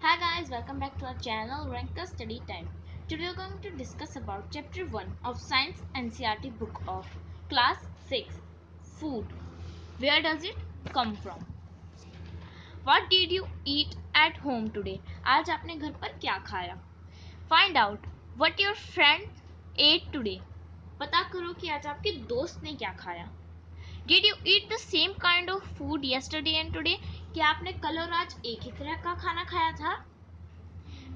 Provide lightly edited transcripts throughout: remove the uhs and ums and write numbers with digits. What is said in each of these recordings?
Hi guys, welcome back to our channel Ranker Study Time. Today we are going to discuss about chapter 1 of Science NCERT book of class 6 Food. Where does it come from? What did you eat at home today? आज आपने घर पर क्या खाया? Find out what your friend ate today. पता करो कि आज आपके दोस्त ने क्या खाया. Did you eat the same kind of food yesterday and today? क्या आपने कल और आज एक ही तरह का खाना खाया था?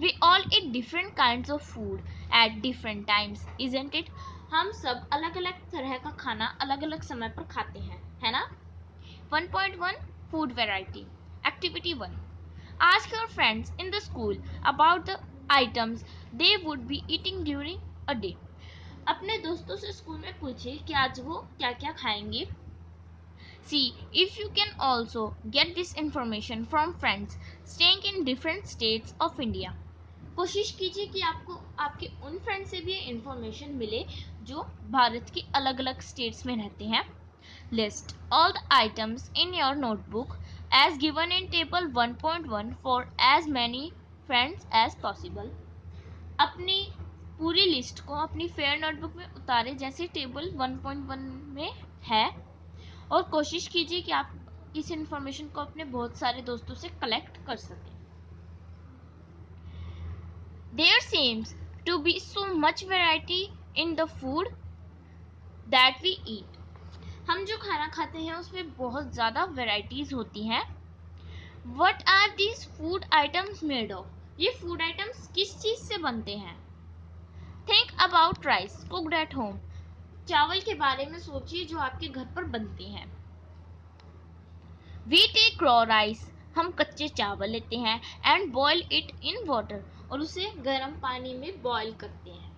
We all eat different kinds of food at different times, isn't it? हम सब अलग अलग तरह का खाना अलग अलग समय पर खाते हैं, है ना? 1.1 Food Variety. Activity 1. Ask your friends in the school about the items they would be eating during a day. अपने दोस्तों से स्कूल में पूछिए कि आज वो क्या क्या खाएंगे. See if you can also get this information from friends staying in different states of India. कोशिश कीजिए कि आपको आपके उन फ्रेंड से भी इंफॉर्मेशन मिले जो भारत की अलग अलग स्टेट्स में रहते हैं. List all the items in your notebook as given in table 1.1 for as many friends as possible. अपनी पूरी लिस्ट को अपनी फेयर नोटबुक में उतारे जैसे टेबल 1.1 में है और कोशिश कीजिए कि आप इस इंफॉर्मेशन को अपने बहुत सारे दोस्तों से कलेक्ट कर सकें. There seems to be so much variety in the food that we eat. हम जो खाना खाते हैं उसमें बहुत ज़्यादा varieties होती हैं. What are these food items made of? ये food items किस चीज़ से बनते हैं? Think about rice cooked at home. चावल के बारे में सोचिए जो आपके घर पर बनते हैं. We take raw rice. हम कच्चे चावल लेते हैं and boil it in water. और उसे गर्म पानी में बॉईल करते हैं.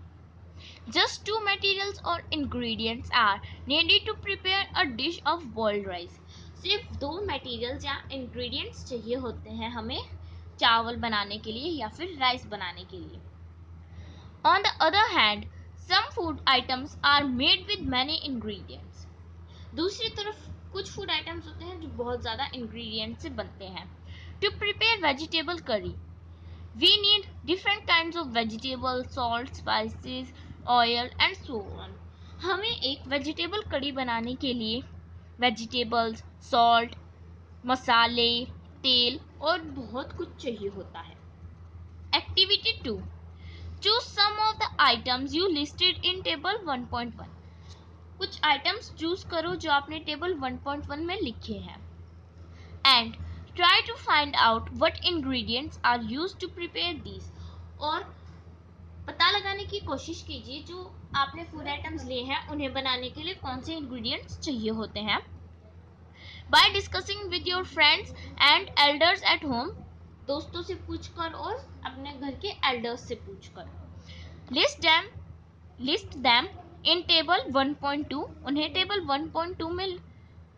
Just two materials or ingredients are needed to prepare a dish of boiled rice. सिर्फ दो materials या ingredients चाहिए होते हैं हमें चावल बनाने के लिए या फिर राइस बनाने के लिए. On the other hand, some food items are made with many ingredients. दूसरी तरफ कुछ फूड आइटम्स होते हैं जो बहुत ज़्यादा ingredients से बनते हैं. To prepare vegetable curry, we need different kinds of vegetables, salt, spices, oil and so on. हमें एक वेजिटेबल कड़ी बनाने के लिए वेजिटेबल्स, सॉल्ट, मसाले, तेल और बहुत कुछ चाहिए होता है. Activity 2. Choose some of the items you listed in table 1.1. कुछ आइटम्स चूज करो जो आपने टेबल 1.1 में लिखे हैं. And try to find out what ingredients are used to prepare these. और पता लगाने की कोशिश कीजिए जो आपने फूड आइटम्स लिए हैं उन्हें बनाने के लिए कौन से इंग्रेडिएंट्स चाहिए होते हैं. By discussing with your friends and elders at home, दोस्तों से पूछकर और अपने घर के एल्डर्स से पूछकर. List them in table 1.2. उन्हें टेबल 1.2 में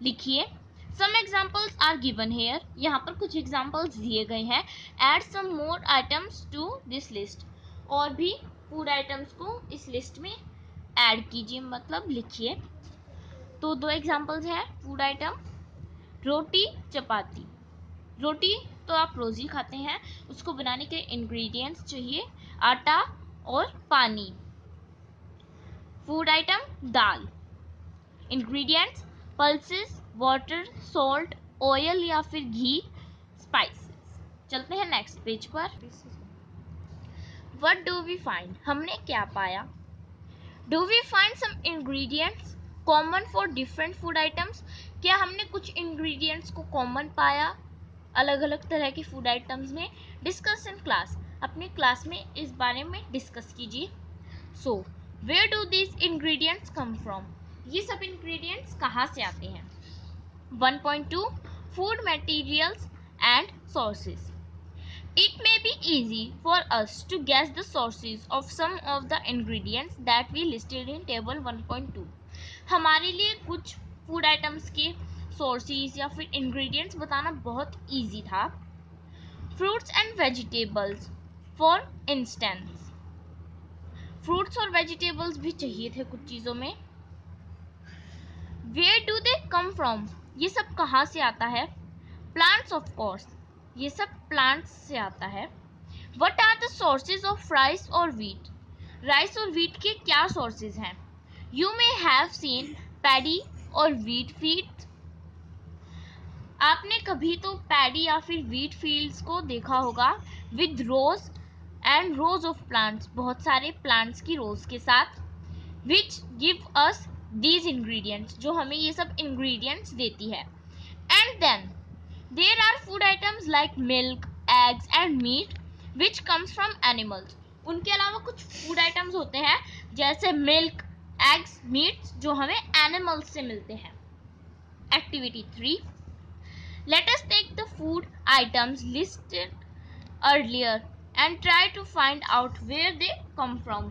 लिखिए. Some examples are given here. यहाँ पर कुछ examples दिए गए हैं. Add some more items to this list. और भी फूड आइटम्स को इस लिस्ट में ऐड कीजिए मतलब लिखिए. तो दो एग्जांपल्स हैं फूड आइटम. रोटी चपाती. रोटी तो आप रोज ही खाते हैं. उसको बनाने के इंग्रेडिएंट्स चाहिए आटा और पानी. Food item dal. Ingredients pulses, water, salt, oil या फिर घी, स्पाइसेस. चलते हैं नेक्स्ट पेज पर. What do we find? हमने क्या पाया? Do we find some ingredients common for different food items? क्या हमने कुछ ingredients को common पाया अलग अलग तरह के food items में? Discuss in class. अपने क्लास में इस बारे में डिस्कस कीजिए. So, where do these ingredients come from? ये सब ingredients कहाँ से आते हैं? 1.2 Food materials and sources. It may be easy for us to guess the sources of some of the ingredients that we listed in table 1.2. हमारे लिए कुछ food items के sources या फिर ingredients बताना बहुत easy था. Fruits and vegetables, for instance. Fruits और vegetables भी चाहिए थे कुछ चीज़ों में. Where do they come from? ये सब कहाँ से आता है? Plants of course. ये सब plants से आता है. What are the sources of rice और व्हीट? राइस और व्हीट के क्या सोर्सेज हैं? You may have seen paddy और व्हीट फील्ड्स। आपने कभी तो पैडी या फिर व्हीट फील्ड्स को देखा होगा with rows and rows of plants, बहुत सारे प्लांट्स की रोज के साथ, which give us these ingredients, जो हमें ये सब इंग्रेडिएंट्स देती है। And then there are food items like milk, eggs and meat which comes from animals. उनके अलावा कुछ फूड आइटम्स होते हैं जैसे मिल्क, एग्स, मीट, जो हमें एनिमल्स से मिलते हैं। Activity 3, let us take the food items listed earlier and try to find out where they come from.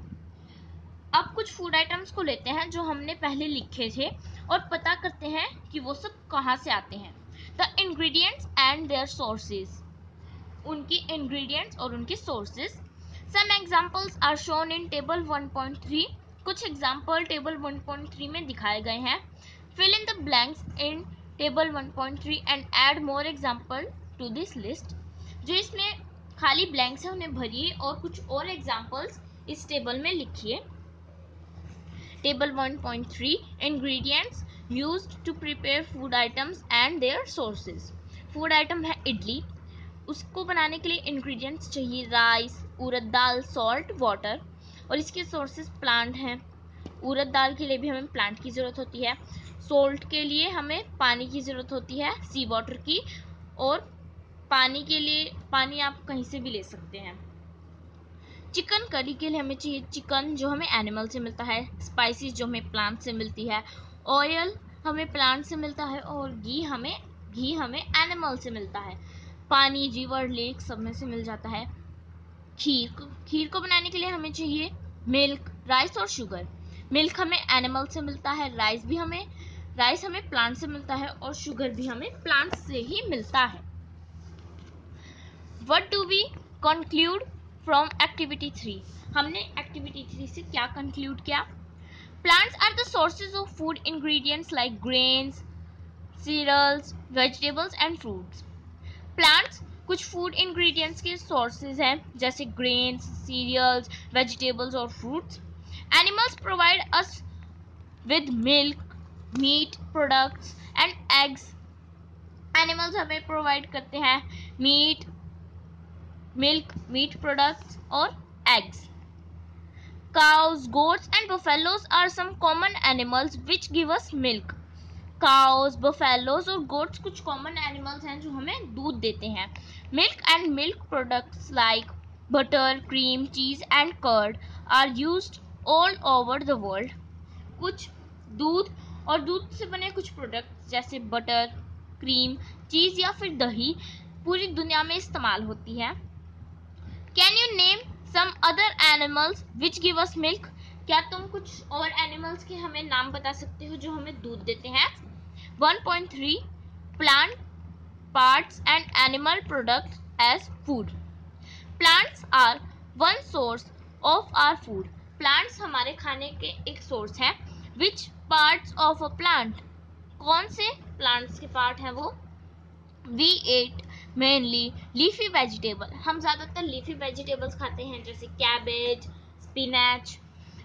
अब कुछ फूड आइटम्स को लेते हैं जो हमने पहले लिखे थे और पता करते हैं कि वो सब कहाँ से आते हैं। The ingredients and their sources. उनकी ingredients और उनके sources. Some examples are shown in table 1.3. कुछ example table 1.3 में दिखाए गए हैं। Fill in the blanks in table 1.3 and add more example to this list. जो इसमें खाली blanks है उन्हें भरिए और कुछ और examples इस टेबल में लिखिए। Table 1.3 Ingredients used to prepare food items and their sources. Food item है इडली, उसको बनाने के लिए इंग्रेडिएंट्स चाहिए राइस, उड़द दाल, सॉल्ट, वाटर, और इसके सोर्सेज प्लांट हैं। उड़द दाल के लिए भी हमें प्लांट की ज़रूरत होती है, सॉल्ट के लिए हमें पानी की ज़रूरत होती है, सी वाटर की, और पानी के लिए पानी आप कहीं से भी ले सकते हैं। चिकन करी के लिए हमें चाहिए चिकन, जो हमें एनिमल से मिलता है, स्पाइसेस जो हमें प्लांट से मिलती है, ऑयल हमें प्लांट से मिलता है, और घी हमें एनिमल से मिलता है। पानी रिवर लेक सब में से मिल जाता है। खीर को बनाने के लिए हमें चाहिए मिल्क, राइस और शुगर। मिल्क हमें एनिमल से मिलता है, राइस हमें प्लांट से मिलता है, और शुगर भी हमें प्लांट से ही मिलता है। What do we conclude from activity 3? हमने activity 3 से क्या conclude किया? Plants are the sources of food ingredients like grains, cereals, vegetables and fruits. Plants कुछ food ingredients के sources हैं जैसे grains, cereals, vegetables और fruits. Animals provide us with milk, meat products and eggs. Animals हमें provide करते हैं meat products और eggs. Cows, goats and buffaloes are some common animals which give us milk. Cows, buffaloes और goats कुछ common animals हैं जो हमें दूध देते हैं. Milk and milk products like butter, cream, cheese and curd are used all over the world. कुछ दूध और दूध से बने कुछ प्रोडक्ट्स जैसे बटर, क्रीम, चीज या फिर दही पूरी दुनिया में इस्तेमाल होती है। Can you name some other animals which give us milk? क्या तुम कुछ और एनिमल्स के हमें नाम बता सकते हो जो हमें दूध देते हैं? 1.3 Plant parts and animal products as food. Plants are one source of our food. Plants हमारे खाने के एक सोर्स है। Which parts of a plant? कौन से प्लांट्स के पार्ट हैं वो? We ate mainly leafy vegetable. हम ज़्यादातर leafy vegetables खाते हैं जैसे cabbage, spinach.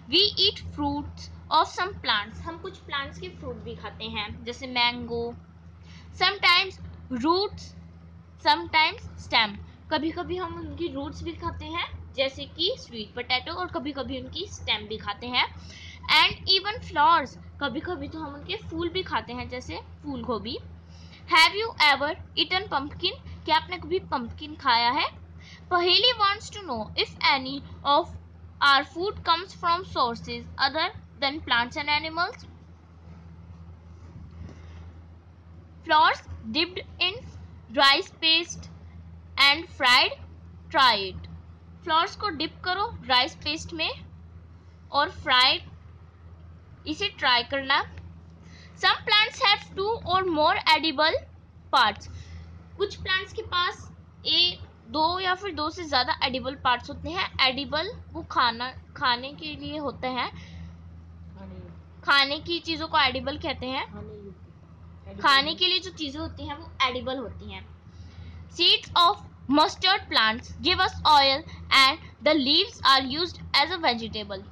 We eat fruits of some plants. हम कुछ plants के fruit भी खाते हैं जैसे mango. Sometimes roots, sometimes stem. कभी कभी हम उनकी roots भी खाते हैं जैसे कि sweet potato, और कभी कभी उनकी stem भी खाते हैं. And even flowers. कभी कभी तो हम उनके फूल भी खाते हैं जैसे फूल गोभी. Have you ever eaten pumpkin? क्या आपने कभी pumpkin खाया है? Paheli wants to know if any of our food comes from sources other than plants and animals. Flowers dipped in rice paste and fried. Try it. Flowers को dip करो rice paste में और fried, इसे try करना. Some plants have 2 or more edible parts. कुछ plants के पास 2 या फिर 2 से ज़्यादा edible parts होते हैं. Edible वो खाने के लिए होते हैं. खाने की चीज़ों को edible कहते हैं. खाने के लिए जो चीज़ें होती हैं वो edible होती हैं. Seeds of Mustard plants give us oil and the leaves are used as a vegetable.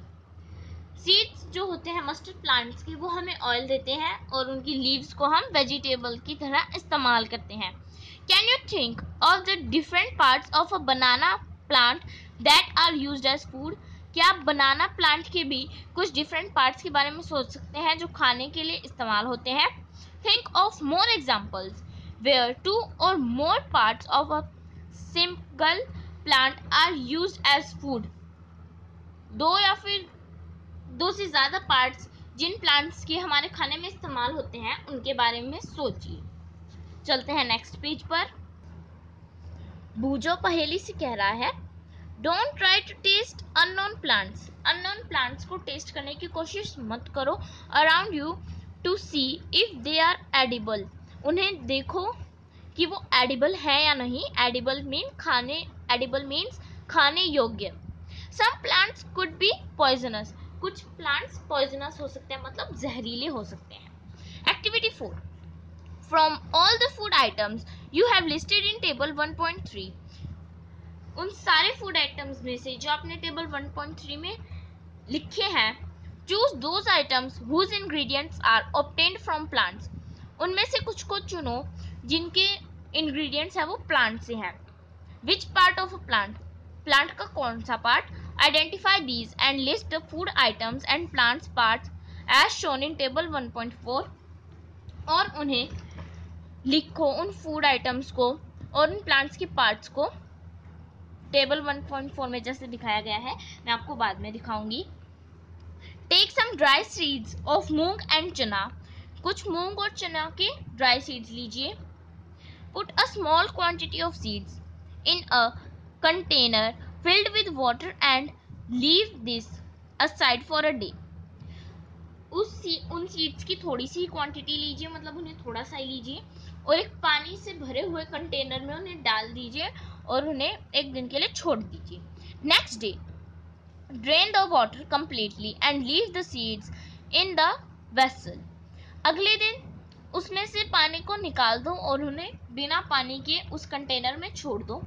Seeds जो होते हैं मस्टर्ड प्लांट्स के वो हमें ऑयल देते हैं और उनकी लीव्स को हम वेजिटेबल की तरह इस्तेमाल करते हैं. Can you think of the different parts of a banana plant that are used as food? क्या आप बनाना प्लांट के भी कुछ डिफरेंट पार्ट्स के बारे में सोच सकते हैं जो खाने के लिए इस्तेमाल होते हैं? Think of more examples where 2 or more parts of a single plant are used as food. दो या फिर दो से ज्यादा पार्ट्स जिन प्लांट्स के हमारे खाने में इस्तेमाल होते हैं उनके बारे में सोचिए. चलते हैं नेक्स्ट पेज पर. बूझो पहेली से कह रहा है don't try to taste unknown plants. Unknown plants को टेस्ट करने की कोशिश मत करो around you to see if they are edible. उन्हें देखो कि वो एडिबल है या नहीं. एडिबल मीन्स खाने योग्य. Some plants could be poisonous. कुछ प्लांट्स पॉइजनस हो सकते हैं मतलब जहरीले हो सकते हैं. Activity 4. From all the food items you have listed in table 1.3. उन सारे फूड आइटम्स में से जो आपने टेबल 1.3 में लिखे हैं choose those items whose ingredients are obtained from plants. उनमें से कुछ को चुनो जिनके इंग्रेडिएंट्स है वो प्लांट से हैं. Which part of a plant का कौन सा part? Identify these and list the food items and plants parts as shown in table 1.4. और उन्हें लिखो उन फूड आइटम्स को और उन प्लांट्स के पार्ट्स को टेबल 1.4 में जैसे दिखाया गया है. मैं आपको बाद में दिखाऊंगी. Take some dry seeds of moong and chana. कुछ मूंग और चना के ड्राई सीड्स लीजिए. Put a small quantity of seeds in a container filled with water and leave this aside for a day. उन सीड्स की थोड़ी सी क्वांटिटी लीजिए मतलब उन्हें थोड़ा सा ही लीजिए और एक पानी से भरे हुए कंटेनर में उन्हें डाल दीजिए और उन्हें एक दिन के लिए छोड़ दीजिए. Next day drain the water completely and leave the seeds in the vessel. अगले दिन उसमें से पानी को निकाल दो और उन्हें बिना पानी के उस कंटेनर में छोड़ दो.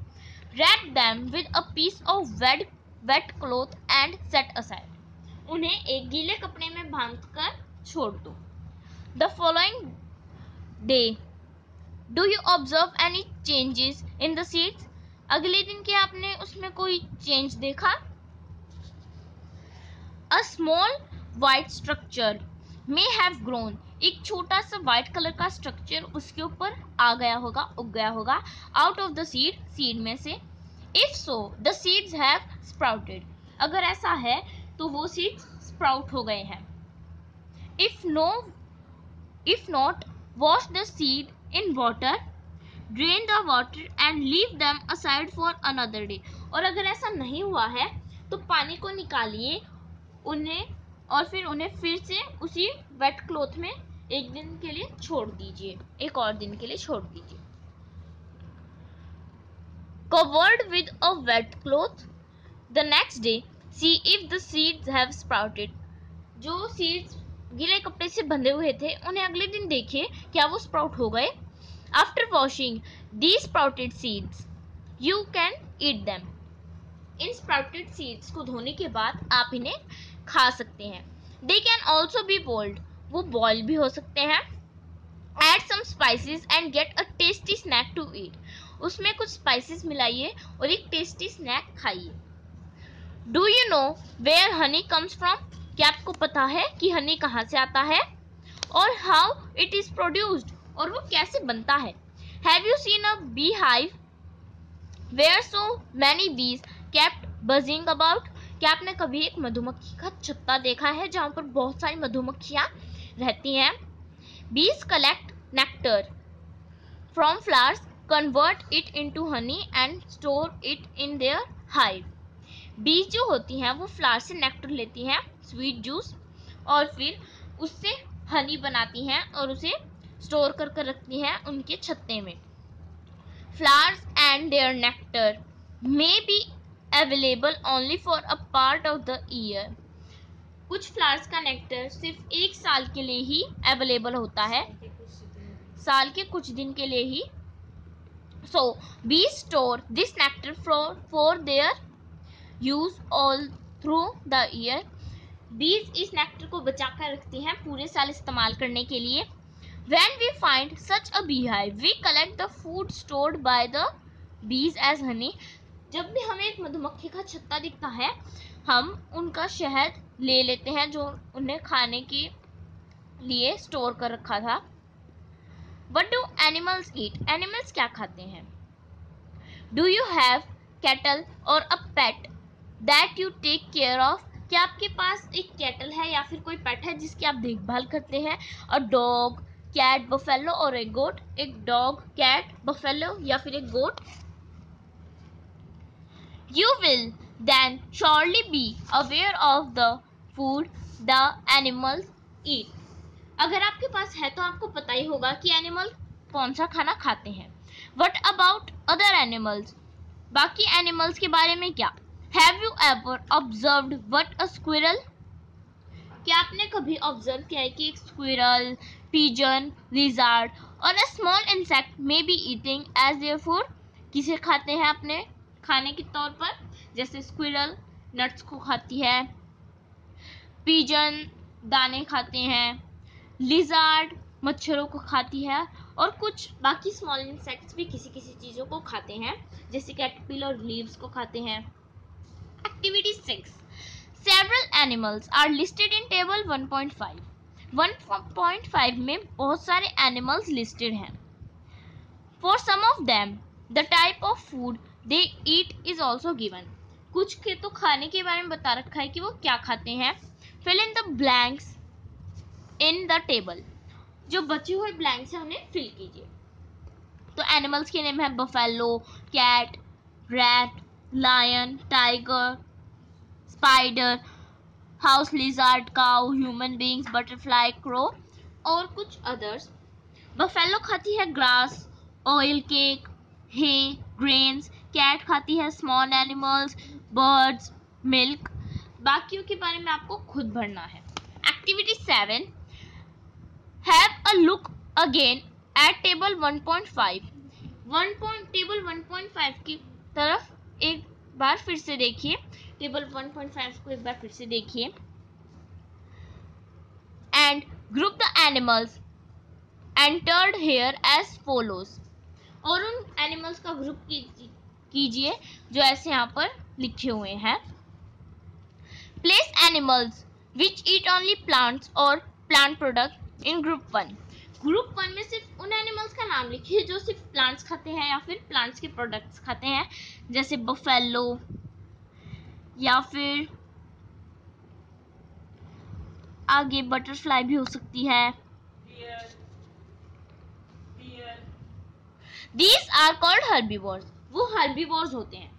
Wrap them with a piece of wet cloth and set aside. उन्हें एक गीले कपड़े में बांधकर छोड़ दो. The following day, do you observe any changes in the seeds? अगले दिन क्या आपने उसमें कोई चेंज देखा? A small white structure may have grown. एक छोटा सा व्हाइट कलर का स्ट्रक्चर उसके ऊपर आ गया होगा, उग गया होगा. आउट ऑफ द सीड में से. If so the seeds have sprouted. अगर ऐसा है तो वो सीड्स स्प्राउट हो गए हैं. If not wash the seed in water, drain the water and leave them aside for another day. और अगर ऐसा नहीं हुआ है तो पानी को निकालिए और फिर उन्हें फिर से उसी वेट क्लॉथ में एक दिन के लिए छोड़ दीजिए, एक और दिन के लिए छोड़ दीजिए. Covered with a wet cloth, the next day see if the seeds have sprouted. जो सीड्स गीले कपड़े से बंधे हुए थे उन्हें अगले दिन देखिए क्या वो स्प्राउट हो गए. After washing these sprouted seeds, you can eat them. In sprouted seeds को धोने के बाद आप इन्हें खा सकते हैं. They can also be boiled. वो बॉयल भी हो सकते हैं. Add some spices and get a tasty snack to eat. उसमें कुछ स्पाइसेस मिलाइए और एक टेस्टी स्नैक खाइए. Do you know where honey comes from? क्या आपको पता है कि हनी कहाँ से आता है? और हाउ इट इज प्रोड्यूस्ड, और वो कैसे बनता है? Have you seen a beehive where so many bees kept buzzing about? क्या आपने कभी एक मधुमक्खी का छत्ता देखा है जहाँ पर बहुत सारी मधुमक्खियाँ रहती हैं? बीज collect nectar from flowers, convert it into honey and store it in their hive. बीज जो होती हैं वो फ्लावर से नेक्टर लेती हैं, स्वीट जूस, और फिर उससे हनी बनाती हैं और उसे स्टोर कर रखती हैं उनके छत्ते में. Flowers and their nectar may be available only for a part of the year. कुछ फ्लावर्स का नेक्टर सिर्फ एक साल के लिए ही अवेलेबल होता है, साल के कुछ दिन के लिए ही So bees store this nectar for their use all through the year. बीज इस नेक्टर को बचा कर रखती हैं पूरे साल इस्तेमाल करने के लिए. When we find such a beehive, we collect the food stored by the bees as honey. जब भी हमें एक मधुमक्खी का छत्ता दिखता है, हम उनका शहद ले लेते हैं जो उन्हें खाने के लिए स्टोर कर रखा था. What do animals eat? Animals क्या खाते हैं? Do you have cattle or a pet that you take care of? क्या आपके पास एक कैटल है या फिर कोई पेट है जिसकी आप देखभाल करते हैं? अ डॉग, कैट, बफेलो और एक गोट. एक डॉग, कैट, बफेलो या फिर एक गोट. You will then surely be aware of the food the animals eat. अगर आपके पास है तो आपको पता ही होगा कि एनिमल कौन सा खाना खाते हैं. What about other animals? बाकी एनिमल्स के बारे में क्या? Have you ever observed what a squirrel? क्या आपने कभी ऑब्जर्व किया है कि एक स्क्विरल, पिजन, लिजार्ड और a small insect may be eating as their food? किसे खाते हैं अपने खाने के तौर पर? जैसे स्क्विरल नट्स को खाती है, पिजन दाने खाते हैं, लिजार्ड मच्छरों को खाती है और कुछ बाकी स्मॉल इंसेक्ट्स भी किसी किसी चीज़ों को खाते हैं जैसे कैटरपिलर लीव्स को खाते हैं. Activity 6. Several animals are listed in table 1.5. 1.5 में बहुत सारे एनिमल्स लिस्टेड हैं. For some of them, the type of food they eat is also given. कुछ के तो खाने के बारे में बता रखा है कि वो क्या खाते हैं. Fill in the blanks in the table. जो बचे हुए ब्लैंक्स हैं उन्हें फिल कीजिए. तो एनिमल्स के नेम है buffalo, cat, rat, lion, tiger, spider, house lizard, cow, human beings, butterfly, crow और कुछ अदर्स. बफेलो खाती है grass, oil cake, hay, grains. Cat खाती है स्मॉल एनिमल्स, बर्ड्स, मिल्क. बाकियों के बारे में आपको खुद भरना है. Activity 7. Have a look again at table 1.5. Table 1.5 की तरफ एक बार फिर से देखिए. टेबल 1.5 को एक बार फिर से देखिए. And group the animals entered here as follows. और उन एनिमल्स का ग्रुप कीजिए जो ऐसे यहाँ पर लिखे हुए हैं. Place animals which eat only plants or plant product in group 1. Group 1 में सिर्फ उन एनिमल्स का नाम लिखिए जो सिर्फ प्लांट्स खाते हैं या फिर प्लांट्स के प्रोडक्ट्स खाते हैं जैसे बफेलो या फिर आगे बटरफ्लाई भी हो सकती है. These are called herbivores. वो herbivores होते हैं.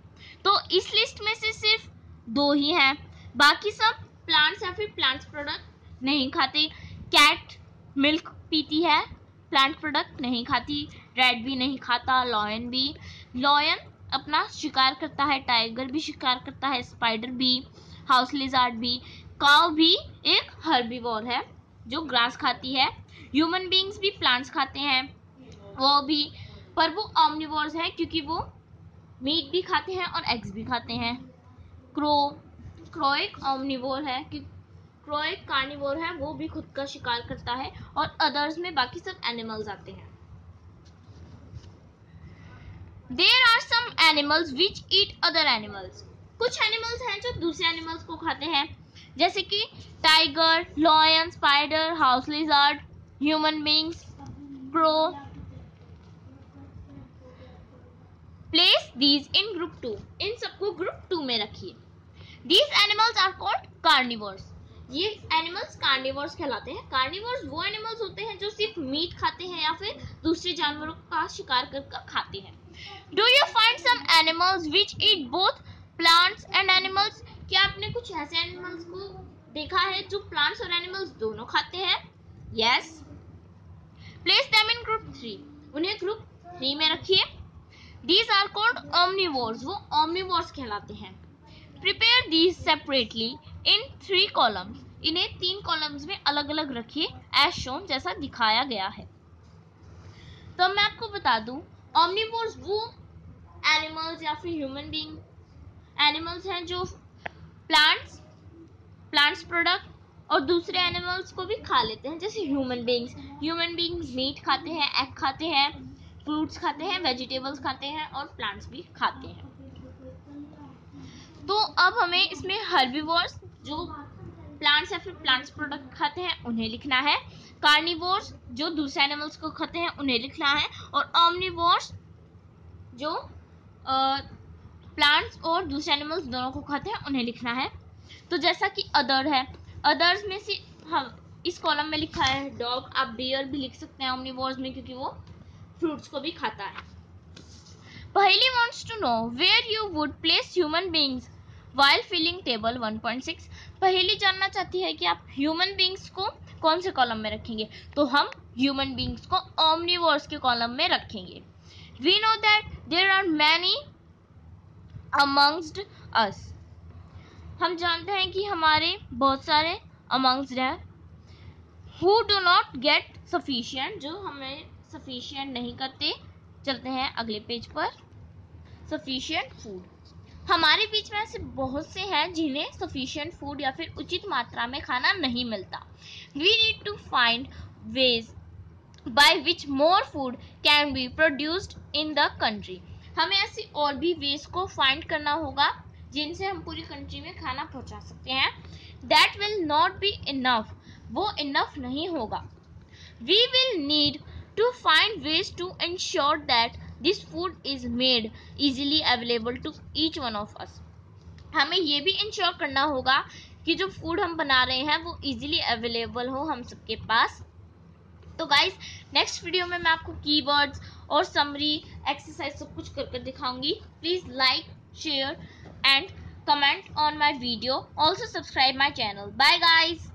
तो इस लिस्ट में से सिर्फ 2 ही हैं. बाकी सब प्लांट्स या फिर प्लांट्स प्रोडक्ट नहीं खाते. कैट मिल्क पीती है, प्लांट प्रोडक्ट नहीं खाती. रैट भी नहीं खाता, लॉयन भी. लॉयन अपना शिकार करता है, टाइगर भी शिकार करता है, स्पाइडर भी, हाउस लिजार्ड भी. काउ भी एक हर्बीवोर है जो ग्रास खाती है. ह्यूमन बींग्स भी प्लांट्स खाते हैं वो भी, पर वो ऑमनिवोर्स हैं क्योंकि वो मीट भी खाते हैं और एग्स भी खाते हैं. क्रो एक ऑमनिवोर है, क्रो एक कार्निवोर है, वो भी खुद का शिकार करता है. और अदर्स में बाकी सब एनिमल्स आते हैं. There are some animals which eat other animals. कुछ एनिमल्स हैं जो दूसरे एनिमल्स को खाते हैं जैसे कि tiger, lion, spider, house lizard, human beings, crow. Place these in group 2. इन सबको ग्रुप 2 में रखिए. These animals are called carnivores. ये एनिमल्स कार्निवोर्स कहलाते हैं. कार्निवोर्स वो एनिमल्स होते हैं जो सिर्फ मीट खाते हैं या फिर दूसरे जानवरों का शिकार कर खाते हैं. Do you find some animals which eat both plants and animals? क्या आपने कुछ ऐसे एनिमल्स को देखा है जो प्लांट्स और एनिमल्स दोनों खाते हैं? Yes. Place them in group 3. उन्हें ग्रुप 3 में रखिए. These are called omnivores. वो omnivores कहलाते हैं. Prepare these separately in 3 columns. इन्हें 3 कॉलम्स में अलग अलग रखिए as shown, जैसा दिखाया गया है. तो मैं आपको बता दूं ऑमनिवोर्स वो एनिमल्स या फिर ह्यूमन बीइंग एनिमल्स हैं जो प्लांट्स प्रोडक्ट और दूसरे एनिमल्स को भी खा लेते हैं, जैसे ह्यूमन बीइंग्स मीट खाते हैं, एग खाते हैं, फ्रूट्स खाते हैं, वेजिटेबल्स खाते हैं और प्लांट्स भी खाते हैं। तो अब हमें इसमें हर्बीवोर्स जो प्लांट्स या फिर प्लांट्स प्रोडक्ट खाते हैं उन्हें लिखना है, कार्निवोर्स जो दूसरे एनिमल्स को खाते हैं उन्हें लिखना है, और ओमनिवोर्स जो प्लांट्स और दूसरे एनिमल्स दोनों को खाते हैं उन्हें लिखना है। तो जैसा कि अदर है, अदर्स में से हम इस कॉलम में लिखा है डॉग, आप डियर भी लिख सकते हैं ओमनिवोर्स में क्योंकि वो फ्रूट्स को भी खाता है। पहेली wants to know where you would place human beings while filling table 1.6। पहेली जानना चाहती है कि आप ह्यूमन बींग्स को कौन से कॉलम में रखेंगे, तो हम ह्यूमन बींग्स को ओमनिवोर्स के कॉलम में रखेंगे। We know that there are many amongst us। हम जानते हैं कि हमारे बहुत सारे amongst हैं who do not get sufficient, जो हमें sufficient नहीं करते। चलते हैं अगले पेज पर। sufficient food, हमारे बीच में ऐसे बहुत से हैं जिन्हें sufficient food या फिर उचित मात्रा में खाना नहीं मिलता। We need to find ways by which more food can be produced in the country। हमें ऐसी और भी वेज को फाइंड करना होगा जिनसे हम पूरी कंट्री में खाना पहुंचा सकते हैं। That will not be enough, वो इनफ नहीं होगा। We will need to find ways to ensure that this food is made easily available to each one of us। हमें ये भी इंश्योर करना होगा कि जो फूड हम बना रहे हैं वो इजीली अवेलेबल हो हम सबके पास। तो गाइस नेक्स्ट वीडियो में मैं आपको कीवर्ड्स और समरी एक्सरसाइज सब कुछ कर दिखाऊंगी। Please like, share and comment on my video, also subscribe my channel. Bye guys.